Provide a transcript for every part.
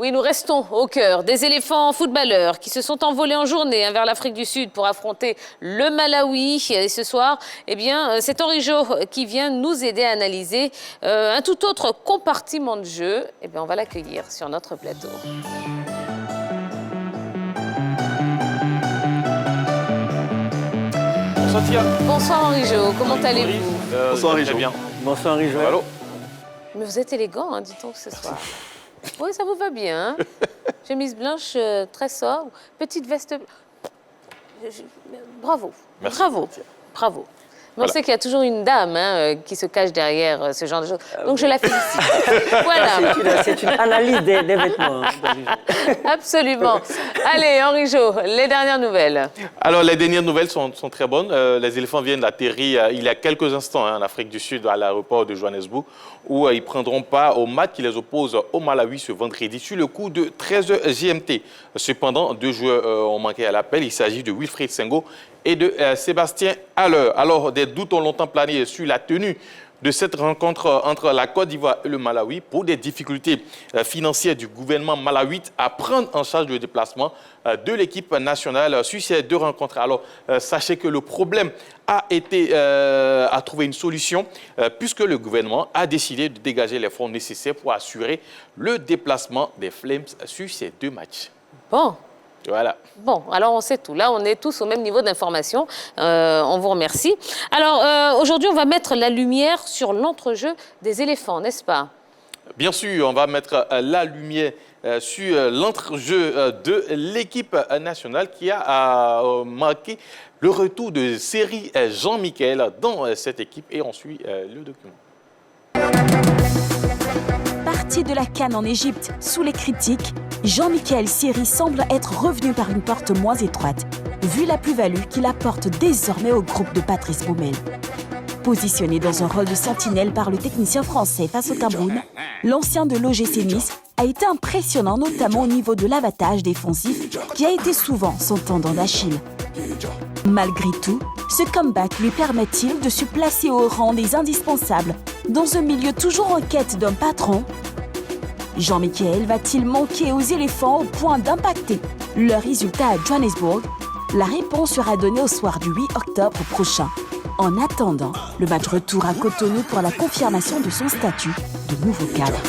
Oui, nous restons au cœur des éléphants footballeurs qui se sont envolés en journée vers l'Afrique du Sud pour affronter le Malawi. Et ce soir, eh bien, c'est Henri Jo qui vient nous aider à analyser un tout autre compartiment de jeu. Eh bien, on va l'accueillir sur notre plateau. Bonsoir Tia. Bonsoir Henri Jo, comment allez-vous? Bonsoir Henri Jo. Bonsoir Henri Jo. Allô. Mais vous êtes élégant, hein, dit-on, ce soir. Oui, ça vous va bien. Hein? Chemise blanche très sobre, petite veste. Bravo, merci. Bravo, bravo. Mais on sait qu'il y a toujours une dame qui se cache derrière ce genre de choses. Donc je la félicite. Voilà. C'est une analyse des vêtements. Absolument. Allez, Henri Jo, les dernières nouvelles. Alors, les dernières nouvelles sont très bonnes. Les éléphants viennent d'atterrir il y a quelques instants en Afrique du Sud, à l'aéroport de Johannesburg, où ils prendront part au match qui les oppose au Malawi ce vendredi, sur le coup de 13h GMT. Cependant, 2 joueurs ont manqué à l'appel. Il s'agit de Wilfried Sengo et de Sébastien Haller. Alors, des doutes ont longtemps plané sur la tenue de cette rencontre entre la Côte d'Ivoire et le Malawi pour des difficultés financières du gouvernement malawite à prendre en charge le déplacement de l'équipe nationale sur ces 2 rencontres. Alors, sachez que le problème a été à trouver une solution puisque le gouvernement a décidé de dégager les fonds nécessaires pour assurer le déplacement des Flames sur ces 2 matchs. Bon. Voilà. Bon, alors on sait tout. Là, on est tous au même niveau d'information. On vous remercie. Alors, aujourd'hui, on va mettre la lumière sur l'entrejeu des éléphants, n'est-ce pas? Bien sûr, on va mettre la lumière sur l'entrejeu de l'équipe nationale qui a marqué le retour de Seri Jean-Michel dans cette équipe. Et on suit le document. Parti de la CAN en Égypte sous les critiques, Jean-Michel Seri semble être revenu par une porte moins étroite, vu la plus-value qu'il apporte désormais au groupe de Patrice Baumel. Positionné dans un rôle de sentinelle par le technicien français face au Cameroun, l'ancien de l'OGC Nice a été impressionnant, notamment au niveau de l'abattage défensif qui a été souvent son tendon d'Achille. Malgré tout, ce comeback lui permet-il de se placer au rang des indispensables dans un milieu toujours en quête d'un patron? Jean-Michel va-t-il manquer aux éléphants au point d'impacter leur résultat à Johannesburg? La réponse sera donnée au soir du 8 octobre prochain. En attendant, le match retour à Cotonou pour la confirmation de son statut de nouveau cadre.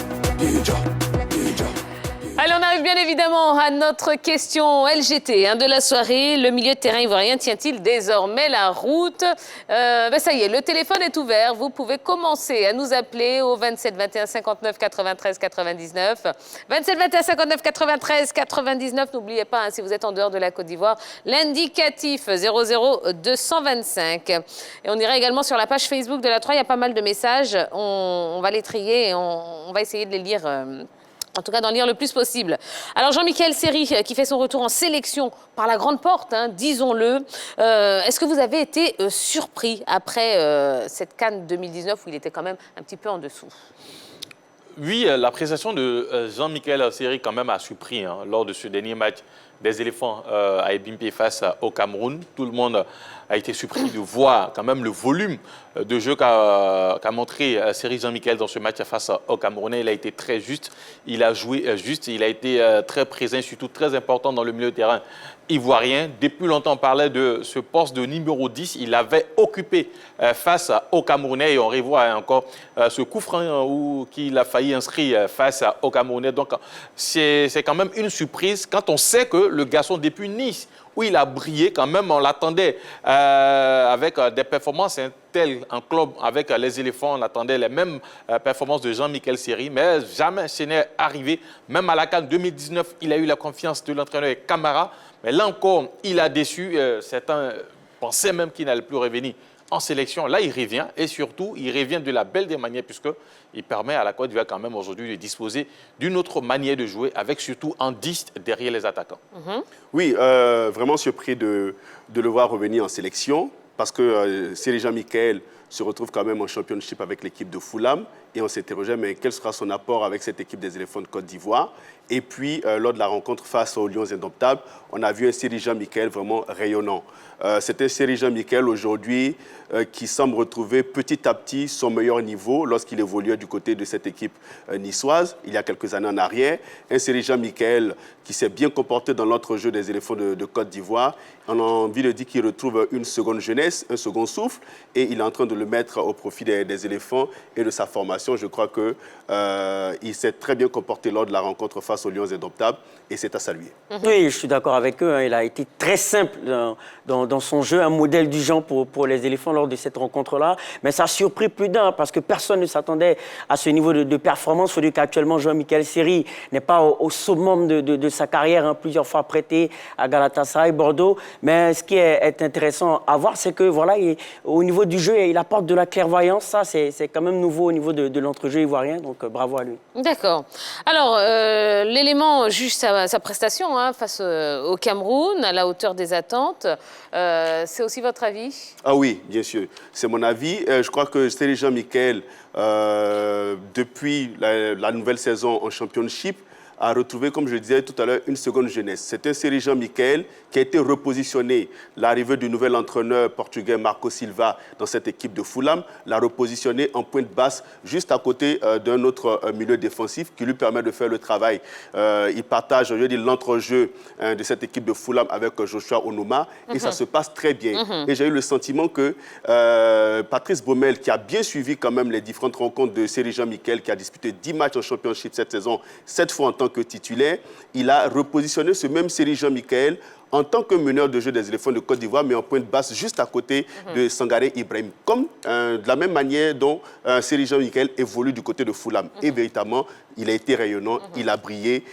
Allez, on arrive bien évidemment à notre question LGT de la soirée. Le milieu de terrain ivoirien tient-il désormais la route? Ça y est, le téléphone est ouvert. Vous pouvez commencer à nous appeler au 27 21 59 93 99. 27 21 59 93 99. N'oubliez pas, si vous êtes en dehors de la Côte d'Ivoire, l'indicatif 00 225. Et on ira également sur la page Facebook de la 3. Il y a pas mal de messages. On va les trier et on va essayer de les lire. En tout cas, d'en lire le plus possible. Alors, Jean-Michel Seri, qui fait son retour en sélection par la grande porte, disons-le. Est-ce que vous avez été surpris après cette CAN 2019 où il était quand même un petit peu en dessous? Oui, la prestation de Jean-Michel Seri quand même a surpris lors de ce dernier match des éléphants à Ebimpe face au Cameroun. Tout le monde a été surpris de voir quand même le volume de jeu qu'a montré Seri Jean-Michel dans ce match face au Camerounais. Il a été très juste, il a joué juste, il a été très présent, surtout très important dans le milieu de terrain ivoirien. Depuis longtemps, on parlait de ce poste de numéro 10. Il avait occupé face au Camerounais et on revoit encore ce coup franc qu'il a failli inscrire face au Camerounais. Donc, c'est quand même une surprise quand on sait que le garçon, depuis Nice, où il a brillé quand même, on l'attendait avec des performances telles en club avec les éléphants, on attendait les mêmes performances de Jean-Michel Seri, mais jamais ce n'est arrivé. Même à la CAN 2019, il a eu la confiance de l'entraîneur Camara, mais là encore, il a déçu. Certains pensaient même qu'il n'allait plus revenir en sélection. Là, il revient et surtout, il revient de la belle des manières puisqu'il permet à la Côte d'Ivoire quand même aujourd'hui de disposer d'une autre manière de jouer avec surtout un 10 derrière les attaquants. Oui, vraiment surpris de le voir revenir en sélection parce que Seri Jean-Michel se retrouve quand même en championship avec l'équipe de Fulham. Et on s'interrogeait, mais quel sera son apport avec cette équipe des éléphants de Côte d'Ivoire? Et puis, lors de la rencontre face aux Lions Indomptables, on a vu un Seri Jean-Michel vraiment rayonnant. C'est un Seri Jean-Michel aujourd'hui qui semble retrouver petit à petit son meilleur niveau lorsqu'il évoluait du côté de cette équipe niçoise, il y a quelques années en arrière. Un Seri Jean-Michel qui s'est bien comporté dans l'entrejeu des éléphants de Côte d'Ivoire. On a envie de dire qu'il retrouve une seconde jeunesse, un second souffle, et il est en train de le mettre au profit des éléphants et de sa formation. Je crois qu'il s'est très bien comporté lors de la rencontre face aux Lions Indomptables, et c'est à saluer. Oui, je suis d'accord avec eux. Il a été très simple dans son jeu, un modèle du genre pour les éléphants lors de cette rencontre-là. Mais ça a surpris plus d'un parce que personne ne s'attendait à ce niveau de performance. Il faut dire qu'actuellement, Jean-Michel Seri n'est pas au summum de sa carrière, plusieurs fois prêté à Galatasaray, Bordeaux. Mais ce qui est intéressant à voir, c'est que voilà, au niveau du jeu, il apporte de la clairvoyance. Ça, c'est quand même nouveau au niveau de l'entrejeu ivoirien. Donc, bravo à lui. D'accord. Alors, l'élément juge sa prestation face au Cameroun, à la hauteur des attentes. C'est aussi votre avis? Ah oui, bien sûr. C'est mon avis. Je crois que Seri Jean-Michel, depuis la nouvelle saison en championship, a retrouvé, comme je le disais tout à l'heure, une seconde jeunesse. C'est un Seri Jean-Michel qui a été repositionné. L'arrivée du nouvel entraîneur portugais Marco Silva dans cette équipe de Fulham l'a repositionné en pointe basse, juste à côté d'un autre milieu défensif qui lui permet de faire le travail. Il partage, je veux dire, l'entrejeu de cette équipe de Fulham avec Joshua Onoma et ça se passe très bien. Et j'ai eu le sentiment que Patrice Baumel, qui a bien suivi quand même les différentes rencontres de Seri Jean-Michel, qui a disputé 10 matchs en championship cette saison, 7 fois en tant que titulaire, il a repositionné ce même Seri Jean-Michel en tant que meneur de jeu des éléphants de Côte d'Ivoire, mais en pointe basse, juste à côté de Sangaré Ibrahim. Comme de la même manière dont Seri Jean-Michel évolue du côté de Fulham. Et véritablement, il a été rayonnant, il a brillé.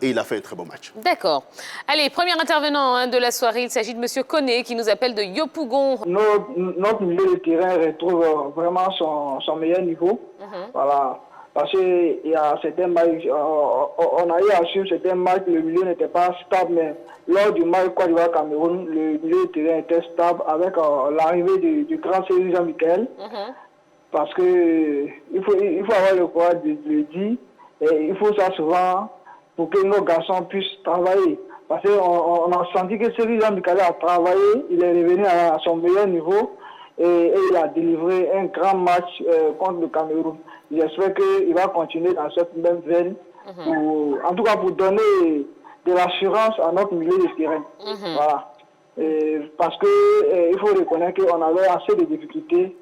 Et il a fait un très bon match. D'accord. Allez, premier intervenant de la soirée, il s'agit de M. Koné qui nous appelle de Yopougon. Notre milieu de terrain retrouve vraiment son meilleur niveau. Voilà. Parce qu'il y a certains matchs, on a eu à suivre certains matchs, le milieu n'était pas stable, mais lors du match Côte d'Ivoire-Cameroun, le milieu de terrain était stable avec l'arrivée du grand Seri Jean-Michel. Parce qu'il faut avoir le courage de le dire, et il faut ça souvent pour que nos garçons puissent travailler. Parce qu'on a senti que Seri Jean-Michel a travaillé, il est revenu à son meilleur niveau et il a délivré un grand match contre le Cameroun. J'espère qu'il va continuer dans cette même veine, en tout cas pour donner de l'assurance à notre milieu de terrain. Voilà. Parce qu'il faut reconnaître qu'on avait assez de difficultés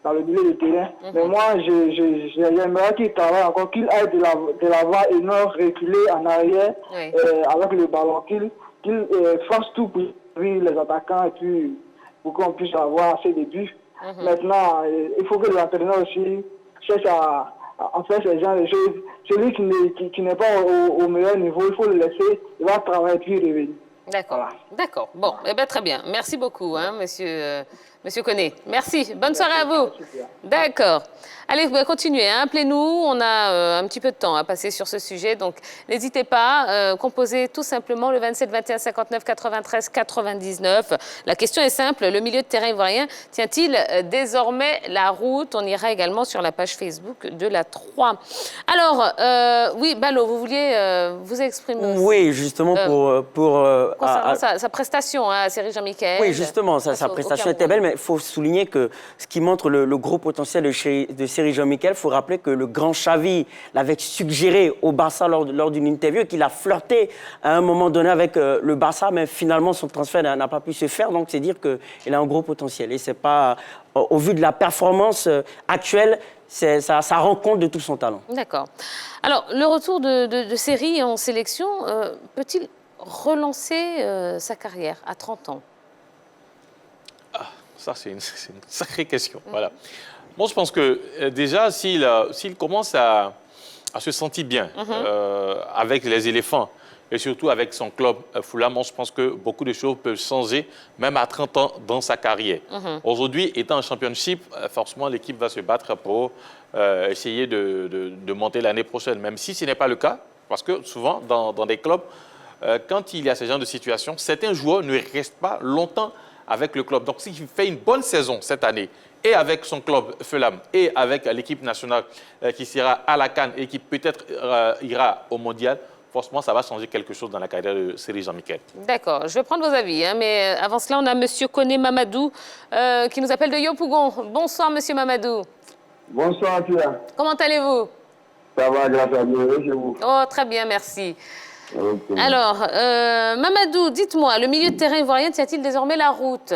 dans le milieu de terrain. Mais moi, j'aimerais qu'il travaille encore, qu'il aille de l'avant et non reculer en arrière avec le ballon, qu'il fasse tout pour les attaquants et puis pour qu'on puisse avoir assez de buts. Maintenant, il faut que l'entraîneur aussi cherche à faire ce genre de choses. Celui qui n'est pas au meilleur niveau, il faut le laisser, il va travailler puis revenir. D'accord. Voilà. D'accord. Bon, eh bien, très bien. Merci beaucoup, monsieur Koné. Merci. Bonne soirée à vous. D'accord. Allez, vous pouvez continuer. Appelez-nous. On a un petit peu de temps à passer sur ce sujet. Donc, n'hésitez pas. Composez tout simplement le 27 21 59 93 99. La question est simple. Le milieu de terrain ivoirien tient-il désormais la route? On ira également sur la page Facebook de la 3. Alors, oui, Balo, vous vouliez vous exprimer aussi. Oui, justement concernant sa prestation à Seri Jean-Michel. Oui, justement, sa prestation était belle, mais il faut souligner que ce qui montre le gros potentiel de Seri Jean-Michel, il faut rappeler que le grand Xavi l'avait suggéré au Barça lors d'une interview, qu'il a flirté à un moment donné avec le Barça, mais finalement son transfert n'a pas pu se faire, donc c'est dire qu'il a un gros potentiel. Et c'est pas, au vu de la performance actuelle, ça rend compte de tout son talent. D'accord. Alors, le retour de Seri en sélection, peut-il relancer sa carrière à 30 ans? Ça, c'est une sacrée question. Voilà. Moi, je pense que déjà, s'il commence à se sentir bien avec les éléphants et surtout avec son club Fulham, je pense que beaucoup de choses peuvent changer, même à 30 ans dans sa carrière. Aujourd'hui, étant en championship, forcément, l'équipe va se battre pour essayer de monter l'année prochaine, même si ce n'est pas le cas, parce que souvent, dans des clubs, quand il y a ce genre de situation, certains joueurs ne restent pas longtemps avec le club. Donc, s'il fait une bonne saison cette année et avec son club Fulham et avec l'équipe nationale qui sera à la CAN et qui peut-être ira au Mondial, forcément, ça va changer quelque chose dans la carrière de Seri Jean-Michel. D'accord, je vais prendre vos avis, hein, mais avant cela, on a M. Koné Mamadou qui nous appelle de Yopougon. Bonsoir, M. Mamadou. Bonsoir, Tia. Comment allez-vous? Ça va, grâce à Dieu, et chez vous? Oh, très bien, merci. Okay. Alors, Mamadou, dites-moi, le milieu de terrain ivoirien tient-il désormais la route?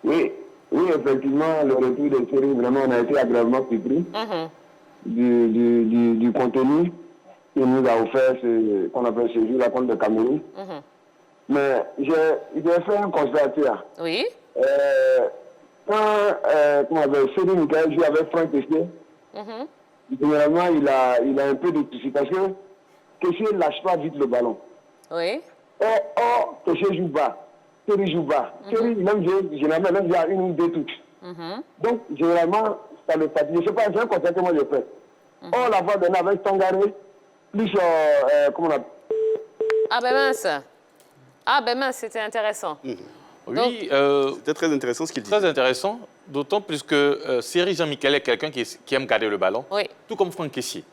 Oui, effectivement, le retour de Seri, vraiment, on a été agréablement surpris du contenu qu'il nous a offert, qu'on appelle ce jour-là contre le Cameroun. Mais j'ai fait un constat, Tia. Oui. Quand Seri Michael joue avec Franck Tessier, généralement, il a un peu de soucis parce que Tessier ne lâche pas vite le ballon. Oui. Or, Tessier joue bas. Seri joue bas. Seri, généralement, même il y a une ou deux touches. Donc, généralement, ça le fatigue. Je ne sais pas, c'est un constat que moi j'ai fait. Or, la voie donnée avec Sangaré, plus, comment on appelle? Ah ben mince, c'était intéressant. Oui, c'était très intéressant ce qu'il dit. Très intéressant, d'autant plus que Seri Jean-Michel est quelqu'un qui aime garder le ballon, tout comme Franck Kessié.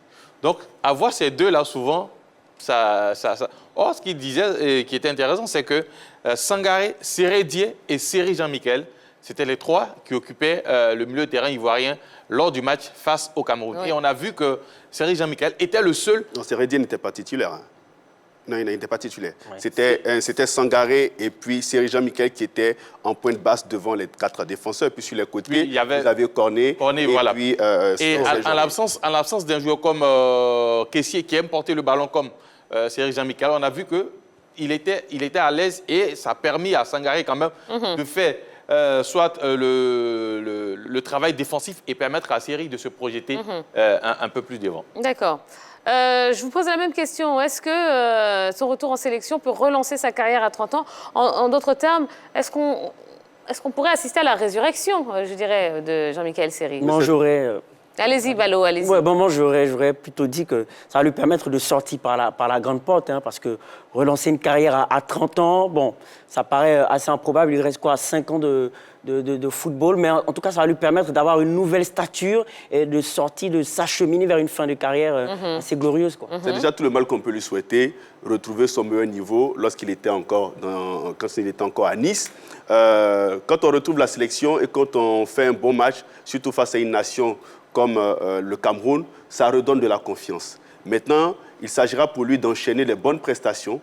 Donc, avoir ces deux-là, souvent, ça... Or, ce qu'il disait et qui était intéressant, c'est que Sangaré, Sérédié et Seri Jean-Michel, c'était les trois qui occupaient le milieu de terrain ivoirien lors du match face au Cameroun. Et on a vu que Seri Jean-Michel était le seul... Non, Sérédié n'était pas titulaire. Hein. Non, il n'était pas titulaire. C'était Sangaré et puis Seri Jean-Michel qui était en pointe basse devant les quatre défenseurs. Puis sur les côtés, il y avait vous aviez Cornet et voilà. puis... et en l'absence d'un joueur comme Kessié qui aime porter le ballon comme Seri Jean-Michel, on a vu qu'il était à l'aise et ça a permis à Sangaré quand même de faire soit le travail défensif et permettre à Seri de se projeter un peu plus devant. D'accord. Je vous pose la même question. Est-ce que son retour en sélection peut relancer sa carrière à 30 ans? En d'autres termes, est-ce qu'on pourrait assister à la résurrection, je dirais, de Jean-Michel Seri? Moi, j'aurais... Allez-y, Balo, allez-y. Ouais, bon, moi, j'aurais plutôt dit que ça va lui permettre de sortir par la grande porte, hein, parce que relancer une carrière à 30 ans, bon, ça paraît assez improbable. Il reste quoi, 5 ans de football, mais en tout cas, ça va lui permettre d'avoir une nouvelle stature et de sortir, de s'acheminer vers une fin de carrière assez glorieuse, quoi. C'est déjà tout le mal qu'on peut lui souhaiter, retrouver son meilleur niveau lorsqu'il était encore à Nice. Quand on retrouve la sélection et quand on fait un bon match, surtout face à une nation comme le Cameroun, ça redonne de la confiance. Maintenant, il s'agira pour lui d'enchaîner les bonnes prestations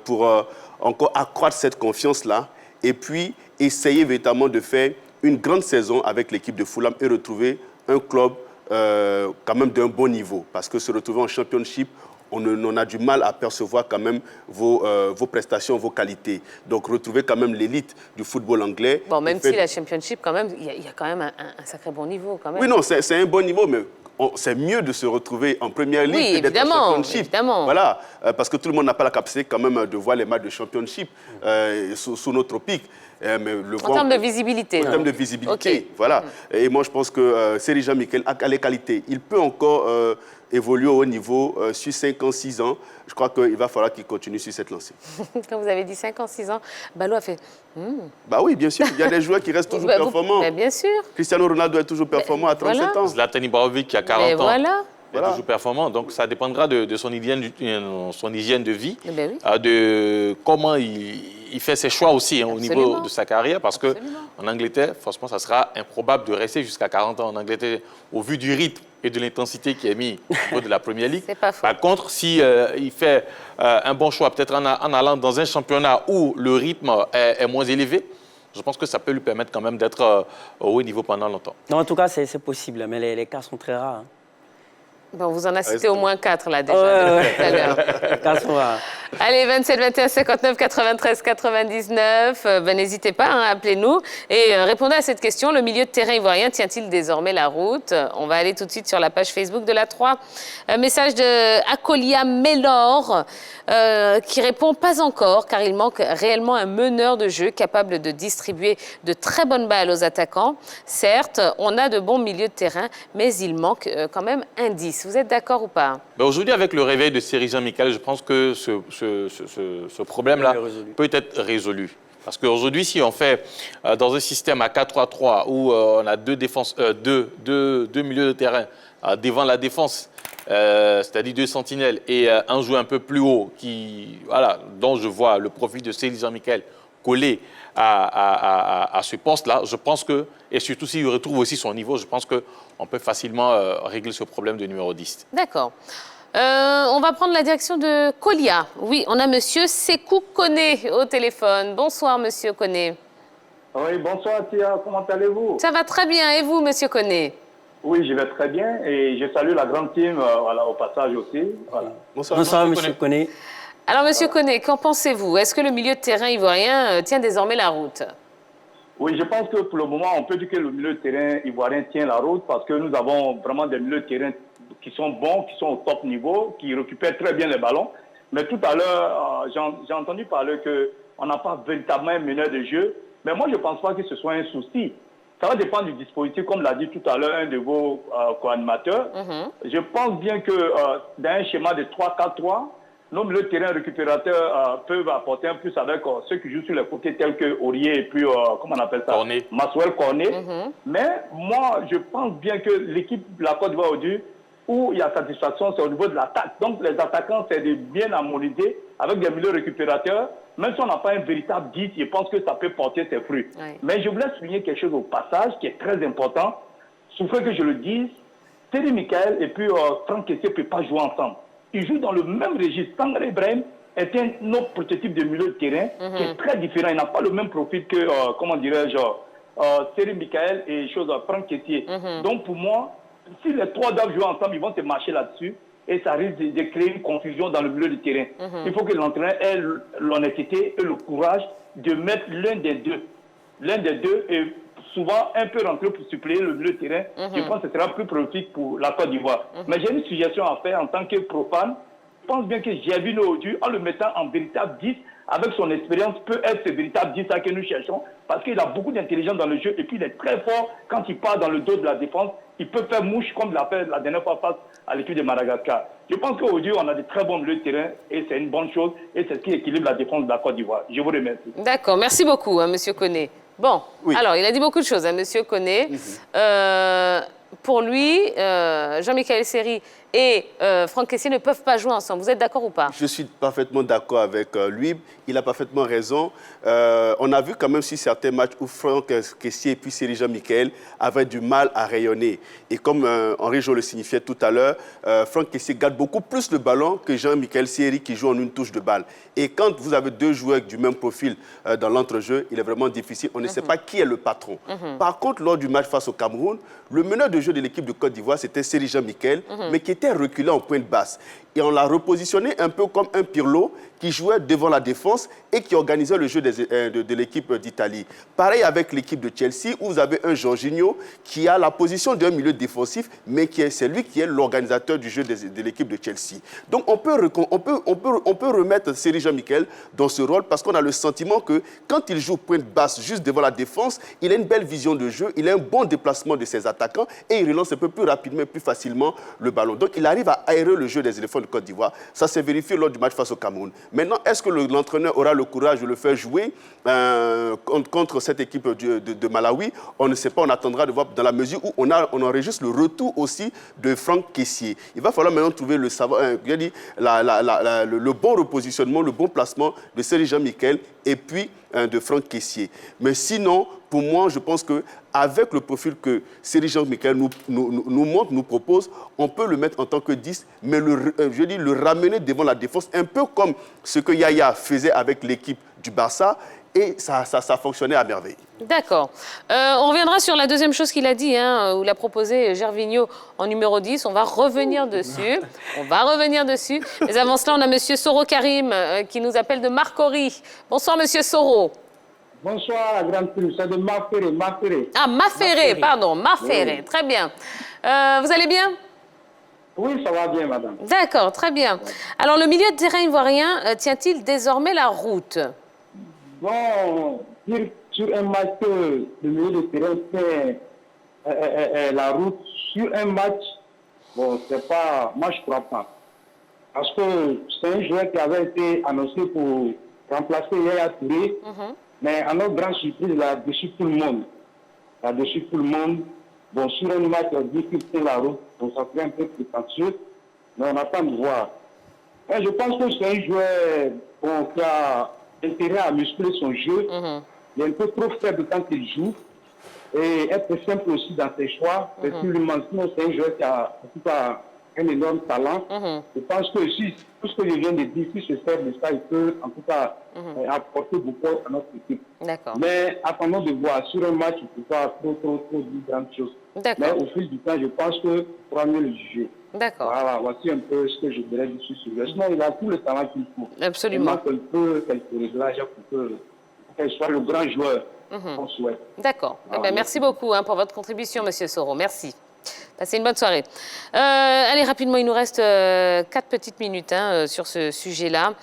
pour encore accroître cette confiance-là et puis essayer véritablement de faire une grande saison avec l'équipe de Fulham et retrouver un club quand même d'un bon niveau. Parce que se retrouver en championship, on a du mal à percevoir quand même vos prestations, vos qualités. Donc, retrouver quand même l'élite du football anglais. Bon, même si la Championship, quand même, il y a quand même un sacré bon niveau, quand même. Oui, non, c'est un bon niveau, mais c'est mieux de se retrouver en Première Ligue que d'être en Championship. Évidemment. Voilà, parce que tout le monde n'a pas la capacité quand même de voir les matchs de Championship sous nos tropiques. En termes de visibilité. En termes de visibilité, voilà. Et moi, je pense que Seri Jean-Michel a les qualités. Il peut encore évoluer au haut niveau sur 5 ans, 6 ans. Je crois qu'il va falloir qu'il continue sur cette lancée. Quand vous avez dit 5 ans, 6 ans, Balo a fait... Bah oui, bien sûr. Il y a des joueurs qui restent toujours performants. Bien sûr. Cristiano Ronaldo est toujours performant à 37 ans. Zlatan Ibrahimovic qui a 40 ans. Voilà. est toujours performant. Donc, ça dépendra de son hygiène de vie, Ben oui. de comment il fait ses choix aussi au niveau de sa carrière. Parce qu'en Angleterre, franchement, ça sera improbable de rester jusqu'à 40 ans en Angleterre au vu du rythme et de l'intensité qui est mis au niveau de la Première Ligue. C'est pas faux. Par contre, si il fait un bon choix, peut-être en allant dans un championnat où le rythme est moins élevé, je pense que ça peut lui permettre quand même d'être au haut niveau pendant longtemps. Non, en tout cas, c'est possible, mais les cas sont très rares. Hein. Bon, vous en a cité au moins 4 là déjà tout à l'heure. Les cas sont rares. Allez, 27 21 59 93 99. N'hésitez pas, hein, appelez-nous et répondez à cette question. Le milieu de terrain ivoirien tient-il désormais la route? On va aller tout de suite sur la page Facebook de la 3. Un message de Akolia Mellor qui répond pas encore car il manque réellement un meneur de jeu capable de distribuer de très bonnes balles aux attaquants. Certes, on a de bons milieux de terrain, mais il manque quand même un 10. Vous êtes d'accord ou pas? Aujourd'hui, avec le réveil de Seri Jean-Michel, je pense que ce problème-là peut être résolu. Parce qu'aujourd'hui, si on fait dans un système à 4-3-3 où on a deux milieux de terrain devant la défense, c'est-à-dire 2 sentinelles et un joueur un peu plus haut dont je vois le profil de Céline Jean-Michel collé à ce poste-là, je pense que, et surtout s'il retrouve aussi son niveau, je pense qu'on peut facilement régler ce problème de numéro 10. D'accord. On va prendre la direction de Kolia. Oui, on a monsieur Sékou Koné au téléphone. Bonsoir, monsieur Koné. Oui, bonsoir, Tia. Comment allez-vous? Ça va très bien. Et vous, monsieur Koné? Oui, je vais très bien. Et je salue la grande team au passage aussi. Voilà. Bonsoir, monsieur Koné. Alors, monsieur Koné, qu'en pensez-vous? Est-ce que le milieu de terrain ivoirien tient désormais la route? Oui, je pense que pour le moment, on peut dire que le milieu de terrain ivoirien tient la route parce que nous avons vraiment des milieux de terrain qui sont bons, qui sont au top niveau, qui récupèrent très bien les ballons. Mais tout à l'heure, j'ai entendu parler qu'on n'a pas véritablement un meneur de jeu. Mais moi, je ne pense pas que ce soit un souci. Ça va dépendre du dispositif, comme l'a dit tout à l'heure un de vos co-animateurs. Je pense bien que dans un schéma de 3-4-3, nos milieux de terrain récupérateurs peuvent apporter un plus avec ceux qui jouent sur les côtés tels que Aurier et puis, comment on appelle ça? Cornet. Maxwell Cornet. Mais moi, je pense bien que l'équipe de la Côte d'Ivoire aujourd'hui, où il y a satisfaction, c'est au niveau de l'attaque. Donc les attaquants, c'est de bien harmoniser avec des milieux récupérateurs. Même si on n'a pas un véritable 10, je pense que ça peut porter ses fruits. Oui. Mais je voulais souligner quelque chose au passage qui est très important. Souffrez que je le dise, Thierry Michael et puis Franck Kessié ne peuvent pas jouer ensemble. Ils jouent dans le même registre. Sangaré Ibrahim est un autre prototype de milieu de terrain qui est très différent. Il n'a pas le même profil que, comment dirais-je, Thierry Michael et Franck Kessié. Donc pour moi, si les trois doivent jouer ensemble, ils vont se marcher là-dessus et ça risque de créer une confusion dans le milieu du terrain. Il faut que l'entraîneur ait l'honnêteté et le courage de mettre l'un des deux. L'un des deux est souvent un peu rentré pour suppléer le milieu de terrain. Je pense que ce sera plus prolifique pour la Côte d'Ivoire. Mais j'ai une suggestion à faire en tant que profane. Je pense bien que Gervinho Odu, en le mettant en véritable 10, avec son expérience, peut être ce véritable 10 que nous cherchons, parce qu'il a beaucoup d'intelligence dans le jeu et puis il est très fort quand il part dans le dos de la défense. Il peut faire mouche comme il l'a fait la dernière fois face à l'équipe de Madagascar. Je pense qu'aujourd'hui, on a de très bons milieux de terrain et c'est une bonne chose et c'est ce qui équilibre la défense de la Côte d'Ivoire. Je vous remercie. D'accord, merci beaucoup, monsieur Koné. Bon, oui. Alors, il a dit beaucoup de choses, monsieur Koné. Pour lui, Jean-Michel Seri et Franck Kessié ne peuvent pas jouer ensemble. Vous êtes d'accord ou pas? Je suis parfaitement d'accord avec lui. Il a parfaitement raison. On a vu quand même sur certains matchs où Franck Kessié et puis Seri Jean-Michel avaient du mal à rayonner. Et comme Henri Jo le signifiait tout à l'heure, Franck Kessié garde beaucoup plus le ballon que Jean-Michel Seri qui joue en une touche de balle. Et quand vous avez deux joueurs du même profil dans l'entrejeu, il est vraiment difficile. On ne sait pas qui est le patron. Par contre, lors du match face au Cameroun, le meneur de jeu de l'équipe de Côte d'Ivoire, c'était Seri Jean-Michel, mais qui était reculé en pointe basse. Et on l'a repositionné un peu comme un Pirlo qui jouait devant la défense et qui organisait le jeu de l'équipe d'Italie. Pareil avec l'équipe de Chelsea où vous avez un Jorginho qui a la position d'un milieu défensif, mais c'est lui qui est l'organisateur du jeu de l'équipe de Chelsea. Donc on peut remettre Seri Jean-Michel dans ce rôle parce qu'on a le sentiment que quand il joue pointe basse juste devant la défense, il a une belle vision de jeu, il a un bon déplacement de ses attaquants et il relance un peu plus rapidement et plus facilement le ballon. Donc il arrive à aérer le jeu des éléphants de Côte d'Ivoire. Ça s'est vérifié lors du match face au Cameroun. Maintenant, est-ce que l'entraîneur aura le courage de le faire jouer contre cette équipe de Malawi? On ne sait pas, on attendra de voir dans la mesure où on enregistre le retour aussi de Franck Kessié. Il va falloir maintenant trouver le bon repositionnement, le bon placement de Seri Jean-Michel et puis de Franck Kessié. Mais sinon, pour moi, je pense qu'avec le profil que Seri Jean-Michel nous propose, on peut le mettre en tant que 10, mais le ramener devant la défense, un peu comme ce que Yaya faisait avec l'équipe du Barça, et ça fonctionnait à merveille. D'accord. On reviendra sur la deuxième chose qu'il a dit, où il a proposé Gervinho en numéro 10. On va revenir dessus. Mais avant cela, on a M. Soro Karim qui nous appelle de Marcory. Bonsoir, M. Soro. Bonsoir, la grande prime. C'est de Maféré. Ah, Maféré, pardon. Maféré, oui. Très bien. Vous allez bien? Oui, ça va bien, madame. D'accord, très bien. Alors, le milieu de terrain ivoirien tient-il désormais la route? Bon, dire sur un match que le milieu de terrain fait la route, sur un match, bon, c'est pas... Moi, je ne crois pas. Parce que c'est un joueur qui avait été annoncé pour remplacer Yaya Touré. Mais à notre grande surprise, il a déçu tout le monde. Il a déçu tout le monde. Bon, sur un match, il a dit qu'il tient la route. Bon, ça fait un peu prétentieux, mais on attend de voir. Et je pense que c'est un joueur bon, qui a intérêt à muscler son jeu. Il est un peu trop faible quand il joue. Et être simple aussi dans ses choix. Parce que sinon, c'est un joueur qui a en tout cas un énorme talent. Je pense que si tout ce que je viens de dire, si se sert de ça, il peut en tout cas apporter beaucoup à notre équipe. Mais attendons de voir. Sur un match, il ne peut pas trop dire grandes choses. Mais au fil du temps, je pense qu'il pourra mieux le juger. Voilà, voici un peu ce que je dirais dessus. Sinon, il a tout le talent qu'il faut. Absolument. Il manque quelques réglages pour qu'il soit le grand joueur qu'on souhaite. D'accord. Merci beaucoup pour votre contribution, Monsieur Soro. Merci. Passez une bonne soirée. Allez, rapidement, il nous reste 4 petites minutes sur ce sujet-là.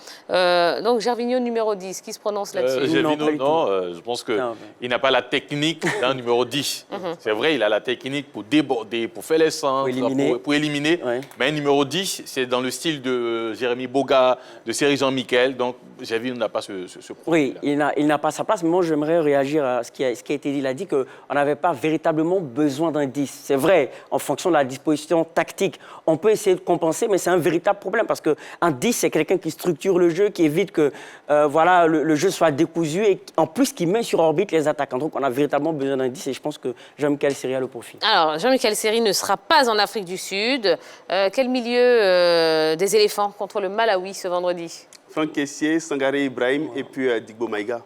Donc, Gervinho, numéro 10, qui se prononce là-dessus? Gervinho, non, je pense qu'il n'a pas la technique d'un numéro 10. C'est vrai, il a la technique pour déborder, pour faire les centres, pour éliminer. Mais un numéro 10, c'est dans le style de Jérémy Boga, de Seri Jean-Michel. Donc, Gervinho n'a pas ce problème. Oui, il n'a pas sa place. Mais moi, j'aimerais réagir à ce qui a été dit. Il a dit qu'on n'avait pas véritablement besoin d'un 10. C'est vrai, en fonction de la disposition tactique, on peut essayer de compenser, mais c'est un véritable problème parce qu'un 10, c'est quelqu'un qui structure le jeu, qui évite que voilà, le jeu soit décousu et en plus qui met sur orbite les attaquants. Donc on a véritablement besoin d'un 10 et je pense que Jean-Michel Seri a le profil. Alors, Jean-Michel Seri ne sera pas en Afrique du Sud. Quel milieu des éléphants contre le Malawi ce vendredi? Franck Kessié, Sangaré Ibrahim et puis Digbo Maïga.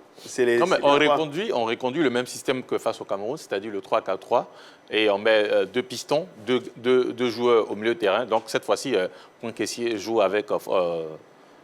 On reconduit le même système que face au Cameroun, c'est-à-dire le 3-4-3. Et on met 2 pistons, 2 joueurs au milieu de terrain. Donc cette fois-ci, Franck Kessié joue avec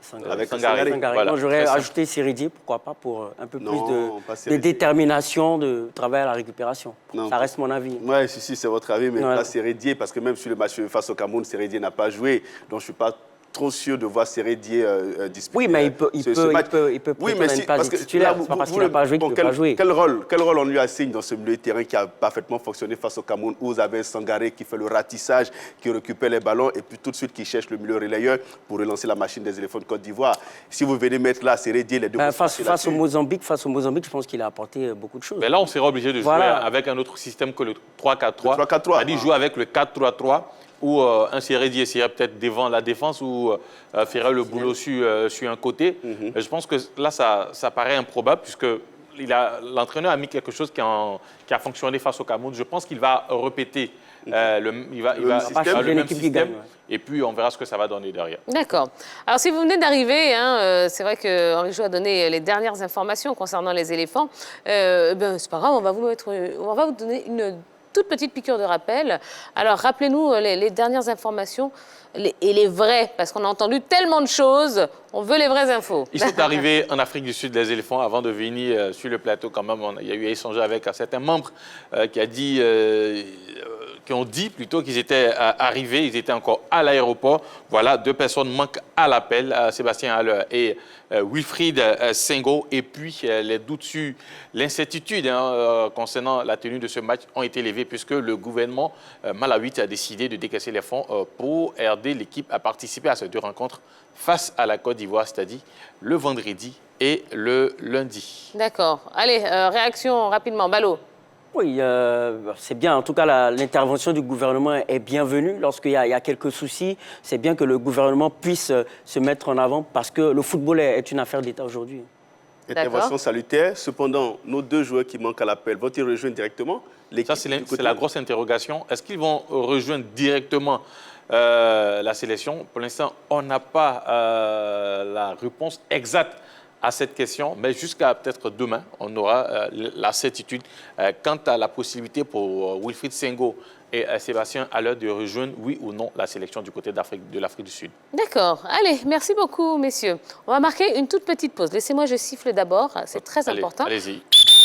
Sangaré. Voilà. J'aurais ajouté Seridier, pourquoi pas, pour un peu plus de détermination, de travail à la récupération. Ça reste mon avis. Oui, si, c'est votre avis, mais pas Seridier, parce que même sur le match face au Cameroun, Seridier n'a pas joué. Donc je ne suis pas trop sûr de voir Seridier disputer. Oui, mais il peut ne pas être titulaire. C'est pas parce qu'il n'a pas joué qu'il ne peut pas jouer. Quel rôle on lui assigne dans ce milieu de terrain qui a parfaitement fonctionné face au Cameroun, où vous avez un Sangaré qui fait le ratissage, qui récupère les ballons et puis tout de suite qui cherche le milieu relayeur pour relancer la machine des éléphants de Côte d'Ivoire. Si vous venez mettre là Seridier, les deux... Face au Mozambique, je pense qu'il a apporté beaucoup de choses. Mais là, on sera obligé de jouer avec un autre système que le 3-4-3. C'est-à-dire jouer avec le 4-3-3. Ou un Seridier serait peut-être devant la défense ou ferait le boulot sur un côté. Je pense que là, ça paraît improbable puisque l'entraîneur a mis quelque chose qui a fonctionné face au Cameroun. Je pense qu'il va répéter le même système et puis on verra ce que ça va donner derrière. D'accord. Alors, si vous venez d'arriver, c'est vrai qu'Henri Jo a donné les dernières informations concernant les éléphants. C'est pas grave, on va vous donner une toute petite piqûre de rappel. Alors, rappelez-nous les dernières informations et les vraies, parce qu'on a entendu tellement de choses, on veut les vraies infos. Ils sont arrivés en Afrique du Sud, les éléphants, avant de venir sur le plateau quand même. Il y a eu à échanger avec un certain membre qui ont dit plutôt qu'ils étaient arrivés, ils étaient encore à l'aéroport. Voilà, 2 personnes manquent à l'appel, Sébastien Haller et Wilfried Senghor. Et puis, les doutes sur l'incertitude concernant la tenue de ce match ont été levés puisque le gouvernement malawite a décidé de décaisser les fonds pour aider l'équipe à participer à ces 2 rencontres face à la Côte d'Ivoire, c'est-à-dire le vendredi et le lundi. D'accord. Allez, réaction rapidement. Ballot. Oui, c'est bien. En tout cas, l'intervention du gouvernement est bienvenue. Lorsqu'il y a quelques soucis, c'est bien que le gouvernement puisse se mettre en avant parce que le football est une affaire d'État aujourd'hui. Intervention salutaire. Cependant, nos 2 joueurs qui manquent à l'appel, vont-ils rejoindre directement l'équipe? Ça, c'est la grosse interrogation. Est-ce qu'ils vont rejoindre directement la sélection? Pour l'instant, on n'a pas la réponse exacte à cette question, mais jusqu'à peut-être demain, on aura la certitude quant à la possibilité pour Wilfried Senghor et Sébastien Haller de rejoindre, oui ou non, la sélection du côté de l'Afrique du Sud. D'accord. Allez, merci beaucoup, messieurs. On va marquer une toute petite pause. Laissez-moi, je siffle d'abord, c'est très important. Allez-y.